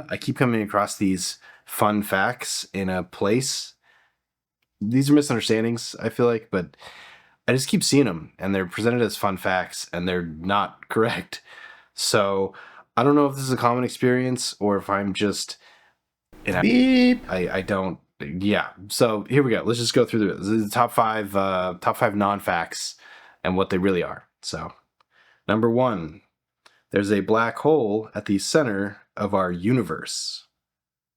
I keep coming across these fun facts in a place. These are misunderstandings, I feel like, but I just keep seeing them, and they're presented as fun facts, and they're not correct. So I don't know if this is a common experience or if I'm just Beep. I don't. Yeah. So here we go. Let's just go through the top five non facts and what they really are. So number one, there's a black hole at the center of our universe.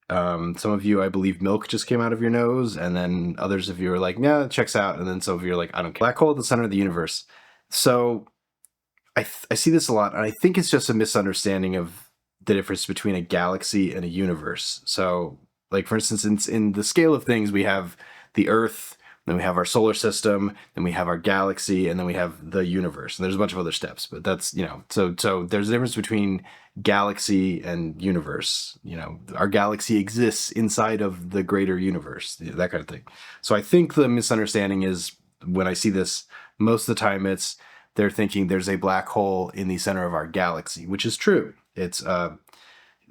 Some of you, I believe, milk just came out of your nose, and then others of you are like, "Yeah, it checks out," and then some of you are like, "I don't care." Black hole at the center of the universe. So I see this a lot, and I think it's just a misunderstanding of the difference between a galaxy and a universe. So, like for instance, in the scale of things, we have the Earth, then we have our solar system, then we have our galaxy, and then we have the universe. And there's a bunch of other steps, but that's so there's a difference between galaxy and universe. Our galaxy exists inside of the greater universe, that kind of thing. So I think the misunderstanding is when I see this, most of the time they're thinking there's a black hole in the center of our galaxy, which is true. It's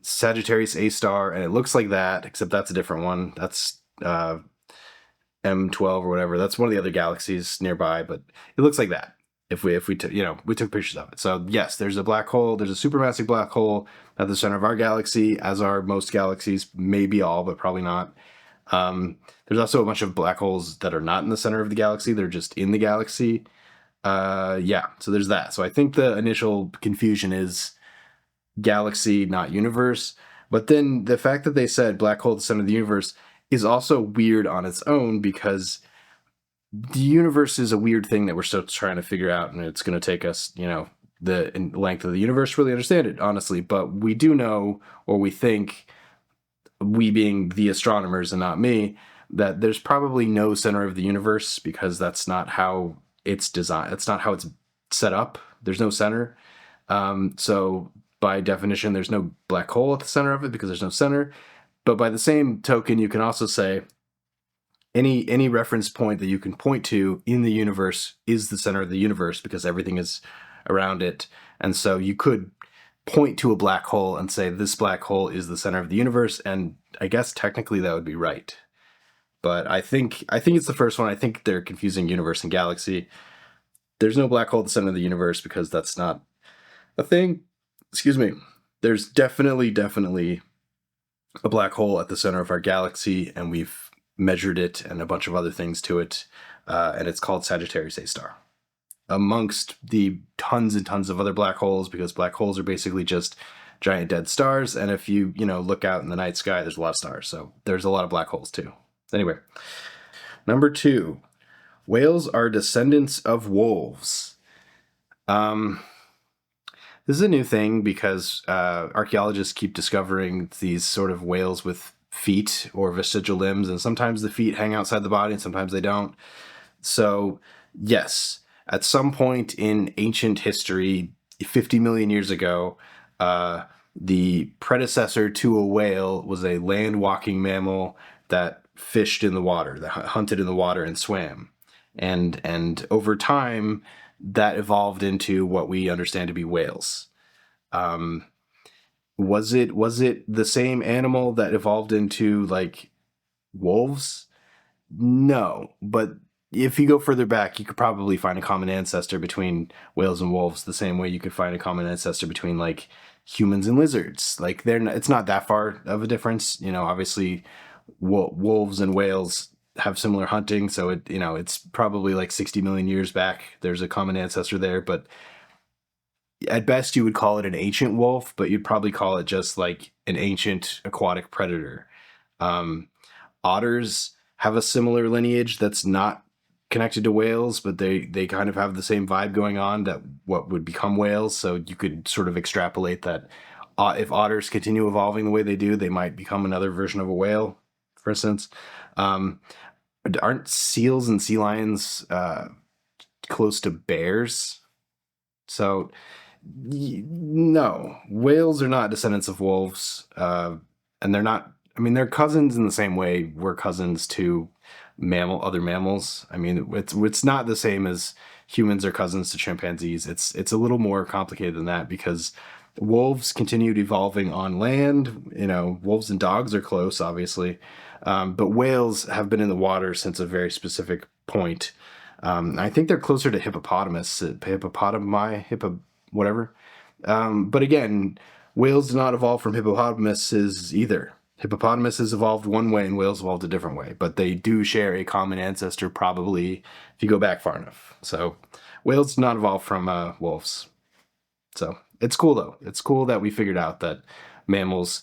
Sagittarius A star, and it looks like that, except that's a different one. That's M12 or whatever. That's one of the other galaxies nearby, but it looks like that. If we took we took pictures of it. So yes, there's a black hole. There's a supermassive black hole at the center of our galaxy, as are most galaxies, maybe all, but probably not. There's also a bunch of black holes that are not in the center of the galaxy. They're just in the galaxy. Yeah, so there's that. So I think the initial confusion is galaxy, not universe. But then the fact that they said black hole at the center of the universe is also weird on its own, because the universe is a weird thing that we're still trying to figure out, and it's going to take us, the length of the universe to really understand it, honestly. But we do know, or we think, we being the astronomers and not me, that there's probably no center of the universe, because that's not how it's designed. That's not how it's set up. There's no center. So by definition, there's no black hole at the center of it, because there's no center. But by the same token, you can also say any reference point that you can point to in the universe is the center of the universe, because everything is around it. And so you could point to a black hole and say this black hole is the center of the universe, and I guess technically that would be right. But I think it's the first one. I think they're confusing universe and galaxy. There's no black hole at the center of the universe, because that's not a thing. Excuse me. There's definitely a black hole at the center of our galaxy, and we've measured it and a bunch of other things to it, and it's called Sagittarius A star. Amongst the tons and tons of other black holes, because black holes are basically just giant dead stars, and if you look out in the night sky, there's a lot of stars, so there's a lot of black holes too. Anyway, number 2, whales are descendants of wolves. This is a new thing, because archaeologists keep discovering these sort of whales with feet or vestigial limbs, and sometimes the feet hang outside the body and sometimes they don't. So yes, at some point in ancient history, 50 million years ago, the predecessor to a whale was a land-walking mammal that fished in the water, that hunted in the water and swam. And over time, that evolved into what we understand to be whales. Was it the same animal that evolved into like wolves? No, but if you go further back, you could probably find a common ancestor between whales and wolves, the same way you could find a common ancestor between like humans and lizards. Like it's not that far of a difference. Obviously wolves and whales have similar hunting, so it's probably like 60 million years back. There's a common ancestor there, but at best you would call it an ancient wolf, but you'd probably call it just like an ancient aquatic predator. Otters have a similar lineage that's not connected to whales, but they kind of have the same vibe going on, that what would become whales. So you could sort of extrapolate that if otters continue evolving the way they do, they might become another version of a whale, for instance. Aren't seals and sea lions close to bears? So no, whales are not descendants of wolves, and they're not. I mean, they're cousins in the same way we're cousins to other mammals. I mean, it's not the same as humans are cousins to chimpanzees. It's a little more complicated than that, because Wolves continued evolving on land. Wolves and dogs are close, obviously, but whales have been in the water since a very specific point. I think they're closer to whatever. But again, whales did not evolve from hippopotamuses either. Hippopotamuses evolved one way and whales evolved a different way, but they do share a common ancestor, probably, if you go back far enough. So whales did not evolve from wolves. So it's cool, though. It's cool that we figured out that mammals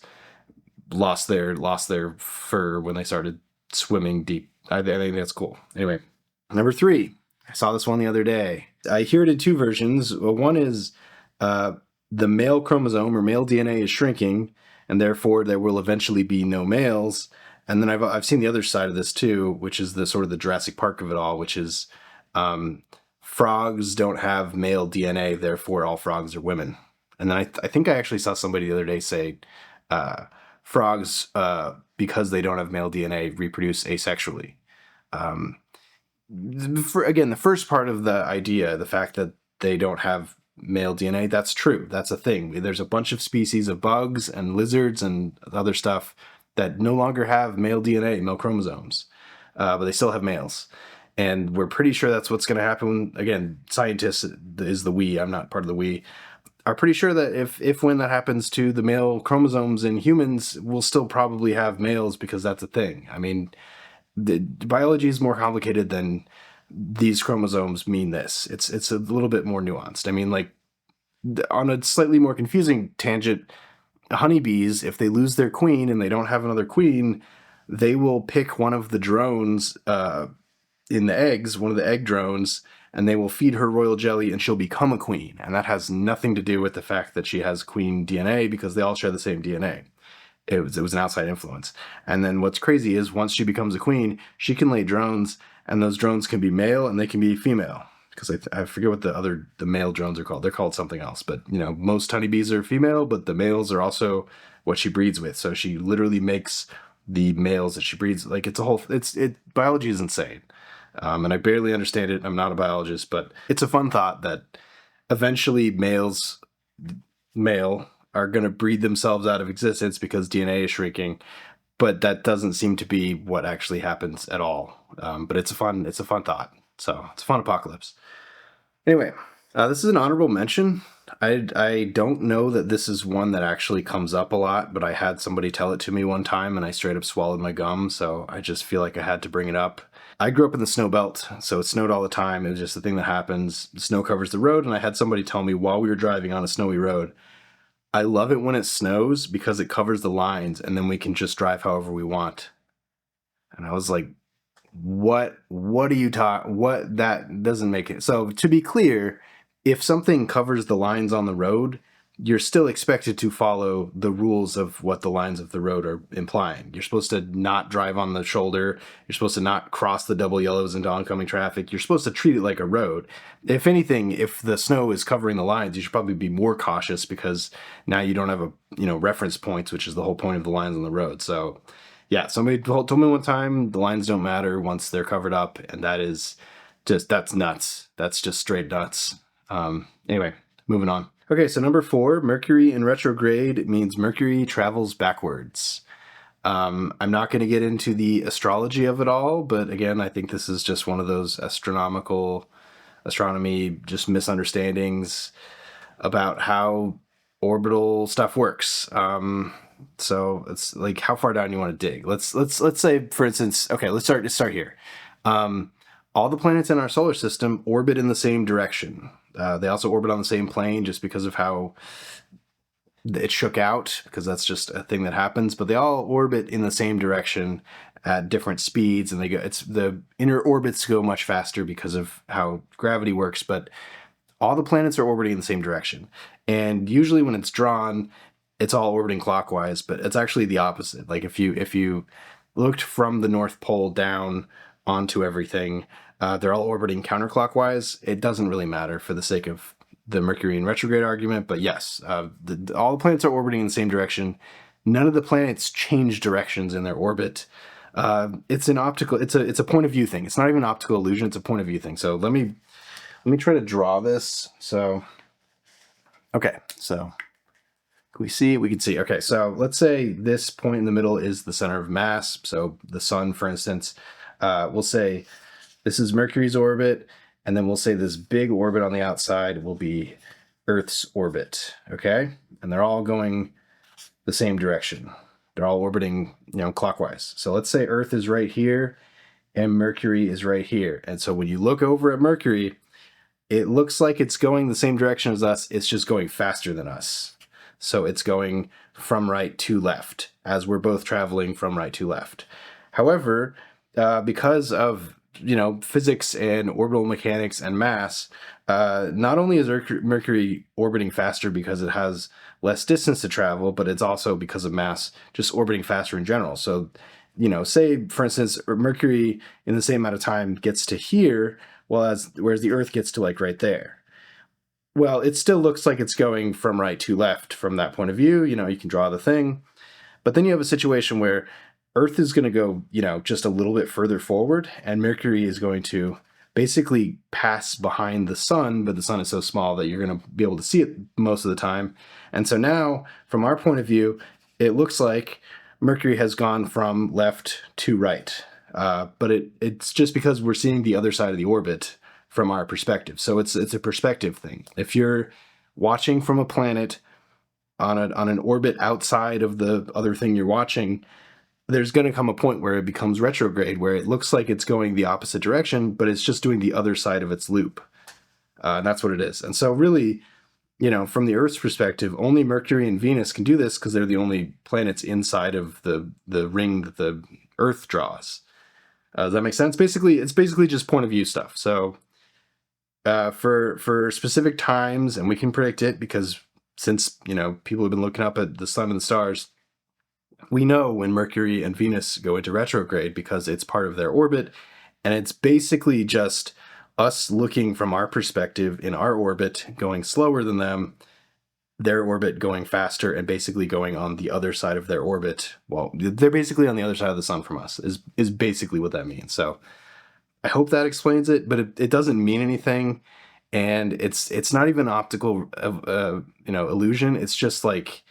lost their fur when they started swimming deep. I think that's cool. Anyway, number 3. I saw this one the other day. I hear it in 2 versions. One is the male chromosome or male DNA is shrinking, and therefore there will eventually be no males. And then I've seen the other side of this too, which is the sort of the Jurassic Park of it all, which is frogs don't have male DNA, therefore all frogs are women. And then I think I actually saw somebody the other day say frogs, because they don't have male DNA, reproduce asexually. Again, the first part of the idea, the fact that they don't have male DNA, that's true. That's a thing. There's a bunch of species of bugs and lizards and other stuff that no longer have male DNA, male chromosomes, but they still have males. And we're pretty sure that's what's going to happen. Again, scientists is the we, I'm not part of the we, are pretty sure that if when that happens to the male chromosomes in humans, we'll still probably have males because that's a thing. I mean, the biology is more complicated than these chromosomes mean this. It's a little bit more nuanced. I mean, like, on a slightly more confusing tangent, honeybees, if they lose their queen and they don't have another queen, they will pick one of the drones in the eggs, one of the egg drones, and they will feed her royal jelly and she'll become a queen. And that has nothing to do with the fact that she has queen DNA, because they all share the same DNA. It was an outside influence. And then what's crazy is once she becomes a queen, she can lay drones, and those drones can be male and they can be female. Because I forget what the male drones are called. They're called something else. But, most honeybees are female, but the males are also what she breeds with. So she literally makes the males that she breeds. Like, biology is insane. And I barely understand it. I'm not a biologist, but it's a fun thought that eventually male are going to breed themselves out of existence because DNA is shrinking. But that doesn't seem to be what actually happens at all. But it's a fun thought. So it's a fun apocalypse. Anyway, this is an honorable mention. I don't know that this is one that actually comes up a lot, but I had somebody tell it to me one time and I straight up swallowed my gum. So I just feel like I had to bring it up. I grew up in the snow belt, so it snowed all the time. It was just the thing that happens. The snow covers the road, and I had somebody tell me while we were driving on a snowy road, I love it when it snows because it covers the lines, and then we can just drive however we want. And I was like, what are you talking? What? That doesn't make it. So to be clear, if something covers the lines on the road, you're still expected to follow the rules of what the lines of the road are implying. You're supposed to not drive on the shoulder. You're supposed to not cross the double yellows into oncoming traffic. You're supposed to treat it like a road. If anything, if the snow is covering the lines, you should probably be more cautious, because now you don't have reference points, which is the whole point of the lines on the road. So yeah, somebody told me one time the lines don't matter once they're covered up, and that's nuts. That's just straight nuts. Anyway, moving on. Okay, so number 4, Mercury in retrograde means Mercury travels backwards. I'm not going to get into the astrology of it all, but again, I think this is just one of those astronomy just misunderstandings about how orbital stuff works. So it's like, how far down you want to dig. Let's say, for instance, okay, let's start here. All the planets in our solar system orbit in the same direction. They also orbit on the same plane just because of how it shook out, because that's just a thing that happens. But they all orbit in the same direction at different speeds, and the inner orbits go much faster because of how gravity works. But all the planets are orbiting in the same direction, and usually when it's drawn, it's all orbiting clockwise. But it's actually the opposite. Like if you looked from the North Pole down onto everything, they're all orbiting counterclockwise. It doesn't really matter for the sake of the Mercury in retrograde argument, but yes, all the planets are orbiting in the same direction. None of the planets change directions in their orbit. It's a point of view thing. It's not even an optical illusion. It's a point of view thing. So let me try to draw this. So, okay, so we see? We can see. Okay, so let's say this point in the middle is the center of mass. So the sun, for instance, we'll say this is Mercury's orbit, and then we'll say this big orbit on the outside will be Earth's orbit, okay? And they're all going the same direction. They're all orbiting, clockwise. So let's say Earth is right here and Mercury is right here. And so when you look over at Mercury, it looks like it's going the same direction as us. It's just going faster than us. So it's going from right to left, as we're both traveling from right to left. However, because of physics and orbital mechanics and mass, not only is Mercury orbiting faster because it has less distance to travel, but it's also because of mass just orbiting faster in general. So, say, for instance, Mercury in the same amount of time gets to here, whereas the Earth gets to like right there. Well, it still looks like it's going from right to left from that point of view. You can draw the thing. But then you have a situation where Earth is going to go, just a little bit further forward, and Mercury is going to basically pass behind the sun, but the sun is so small that you're going to be able to see it most of the time. And so now, from our point of view, it looks like Mercury has gone from left to right. But it's just because we're seeing the other side of the orbit from our perspective. So it's a perspective thing. If you're watching from a planet on an orbit outside of the other thing you're watching, there's going to come a point where it becomes retrograde, where it looks like it's going the opposite direction, but it's just doing the other side of its loop. And that's what it is. And so really, from the Earth's perspective, only Mercury and Venus can do this because they're the only planets inside of the ring that the Earth draws. Does that make sense? It's basically just point of view stuff. So for specific times, and we can predict it because since, people have been looking up at the sun and the stars, we know when Mercury and Venus go into retrograde because it's part of their orbit, and it's basically just us looking from our perspective in our orbit, going slower than them, their orbit going faster, and basically going on the other side of their orbit. Well, they're basically on the other side of the sun from us, is basically what that means. So I hope that explains it, but it doesn't mean anything, and it's not even optical illusion. It's just like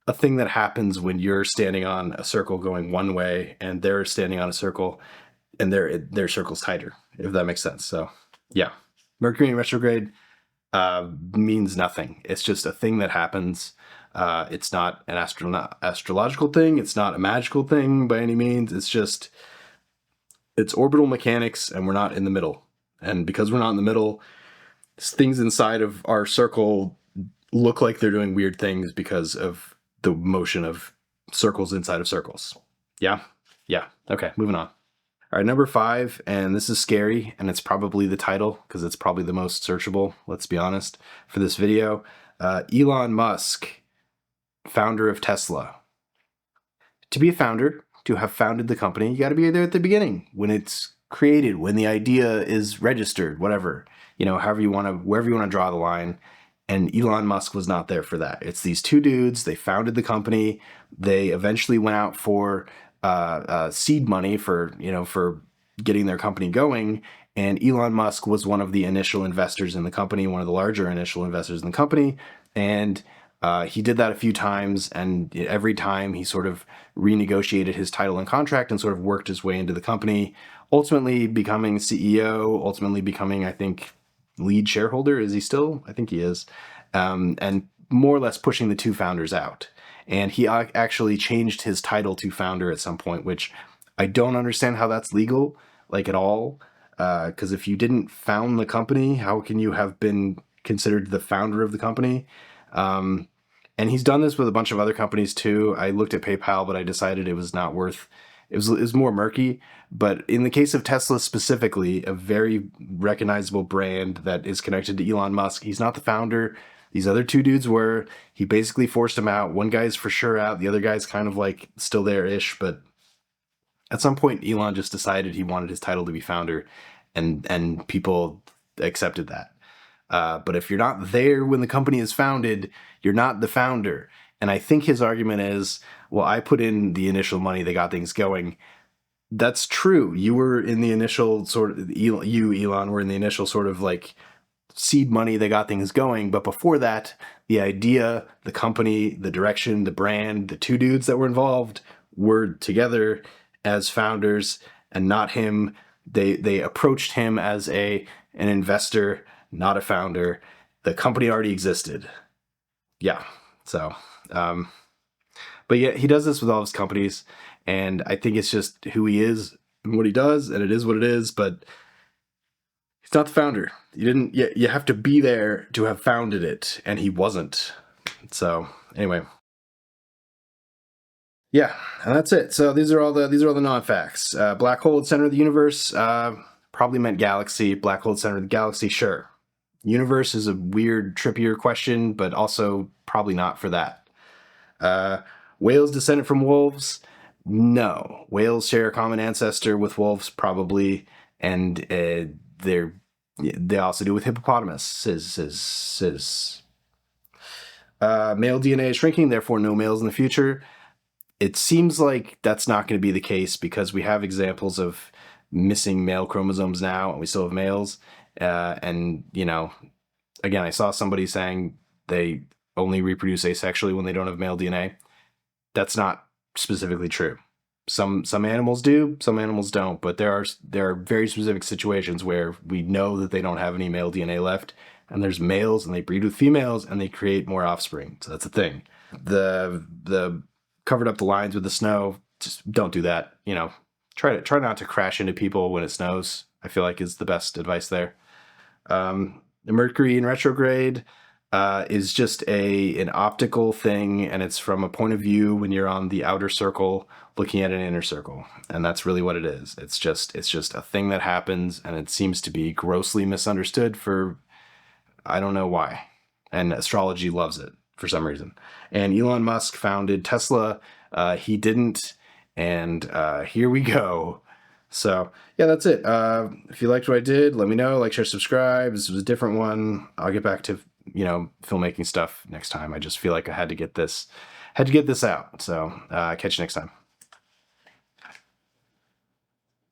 a thing that happens when you're standing on a circle going one way and they're standing on a circle and their circle's tighter, if that makes sense. So yeah, Mercury in retrograde means nothing. It's just a thing that happens. It's not an astrological thing. It's not a magical thing by any means. It's orbital mechanics, and we're not in the middle. And because we're not in the middle, things inside of our circle look like they're doing weird things because of the motion of circles inside of circles. Yeah? Yeah. Okay, moving on. All right, number 5, and this is scary, and it's probably the title because it's probably the most searchable, let's be honest, for this video. Elon Musk, founder of Tesla. To be a founder, to have founded the company, you got to be there at the beginning when it's created, when the idea is registered, whatever, wherever you want to draw the line. And Elon Musk was not there for that. It's these two dudes. They founded the company. They eventually went out for seed money for getting their company going. And Elon Musk was one of the initial investors in the company, one of the larger initial investors in the company. And he did that a few times. And every time he sort of renegotiated his title and contract and sort of worked his way into the company, ultimately becoming CEO, ultimately becoming, I think, lead shareholder. Is he still? I think he is. And more or less pushing the two founders out. And he actually changed his title to founder at some point, which I don't understand how that's legal, like at all. Because if you didn't found the company, how can you have been considered the founder of the company? And he's done this with a bunch of other companies too. I looked at PayPal, but I decided it was not worth. It was more murky. But in the case of Tesla specifically, a very recognizable brand that is connected to Elon Musk, he's not the founder. These other two dudes were. He basically forced him out. One guy's for sure out. The other guy's kind of like still there-ish. But at some point, Elon just decided he wanted his title to be founder, and people accepted that. But if you're not there when the company is founded, you're not the founder. And I think his argument is, well, I put in the initial money that got things going. That's true. You were in the initial sort of, Elon, were in the initial sort of like seed money that got things going. But before that, the idea, the company, the direction, the brand, the two dudes that were involved were together as founders and not him. They approached him as an investor, not a founder. The company already existed. Yeah. So, but yeah, he does this with all his companies, and I think it's just who he is and what he does, and it is what it is. But he's not the founder. You have to be there to have founded it, and he wasn't. So anyway, yeah, and that's it. So these are all the non-facts. Black hole at the center of the universe probably meant galaxy. Black hole at the center of the galaxy, sure. Universe is a weird, trippier question, but also probably not for that. Whales descended from wolves? No. Whales share a common ancestor with wolves, probably, and they also do with hippopotamus. Male DNA is shrinking, therefore no males in the future. It seems like that's not going to be the case because we have examples of missing male chromosomes now, and we still have males. And, you know, again, I saw somebody saying they only reproduce asexually when they don't have male DNA. That's not specifically true. Some animals do, some animals don't, but there are very specific situations where we know that they don't have any male DNA left, and there's males and they breed with females and they create more offspring. So that's a thing. The covered up the lines with the snow, just don't do that. You know, try not to crash into people when it snows, I feel like is the best advice there. The Mercury in retrograde is just an optical thing, and it's from a point of view when you're on the outer circle looking at an inner circle, and that's really what it is. It's just a thing that happens, and it seems to be grossly misunderstood for I don't know why, and astrology loves it for some reason. And Elon Musk founded Tesla. He didn't, and here we go. So yeah, that's it. If you liked what I did, let me know. Like, share, subscribe. This was a different one. I'll get back to filmmaking stuff next time. I just feel like I had to get this out. So catch you next time.